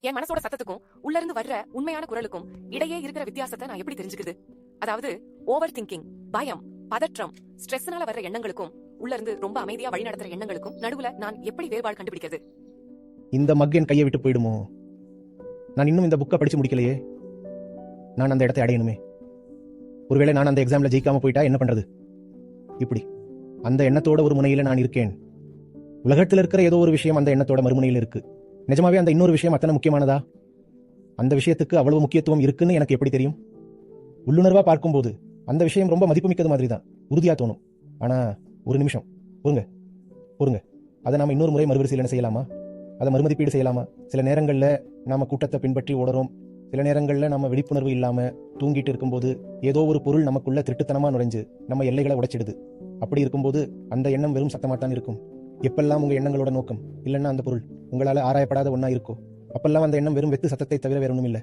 என் மனசோட சத்தத்துக்கும் உள்ள இருந்து வர்ற உண்மையான குரலுக்கும் இடையே இருக்கிற வித்தியாசத்தை நான் எப்படி தெரிஞ்சுக்குது? அதாவது ஓவர் திங்கிங், பயம், பதற்றம், ஸ்ட்ரெஸ்னால வர்ற எண்ணங்களுக்கும் உள்ள இருந்து ரொம்ப அமைதியா வழி நடத்துற எண்ணங்களுக்கும் நடுவுல நான் எப்படி வேறுபாடு கண்டுபிடிக்கிறது? இந்த மக் என் கையை விட்டு போயிடுமோ? நான் இன்னும் இந்த புக்கை படிச்சு முடிக்கலையே. நான் அந்த இடத்தை அடையணுமே. ஒருவேளை நான் அந்த எக்ஸாம்ல ஜெயிக்காம போயிட்டா என்ன பண்றது? இப்படி அந்த எண்ணத்தோட ஒரு முனையில நான் இருக்கேன். உலகத்தில் இருக்கிற ஏதோ ஒரு விஷயம் அந்த எண்ணத்தோட மறுமுனையில் இருக்கு. நிஜமாவே அந்த இன்னொரு விஷயம் அத்தனை முக்கியமானதா? அந்த விஷயத்துக்கு அவ்வளவு முக்கியத்துவம் இருக்குன்னு எனக்கு எப்படி தெரியும்? உள்ளுணர்வா பார்க்கும்போது அந்த விஷயம் ரொம்ப மதிப்புமிக்கது மாதிரி தான் உறுதியா தோணும். ஆனா ஒரு நிமிஷம் பொறுங்க. அதை நாம இன்னொரு முறை மறுபரிசீலனை செய்யலாமா? அதை மறுமதிப்பீடு செய்யலாமா? சில நேரங்கள்ல நாம கூட்டத்தை பின்பற்றி ஓடுறோம். சில நேரங்கள்ல நம்ம விழிப்புணர்வு இல்லாம தூங்கிட்டு இருக்கும்போது ஏதோ ஒரு பொருள் நமக்குள்ள திருட்டுத்தனமா நுழைஞ்சு நம்ம எல்லைகளை உடைச்சிடுது. அப்படி இருக்கும்போது அந்த எண்ணம் வெறும் சத்தமாத்தான் இருக்கும். எப்பெல்லாம் உங்க எண்ணங்களோட நோக்கம் இல்லைன்னா அந்த பொருள் உங்களால ஆராயப்படாத ஒன்னா இருக்கோ அப்பெல்லாம் அந்த எண்ணம் வெறும் வெத்து சத்தத்தை தவிர வேற ஒன்றும் இல்லை.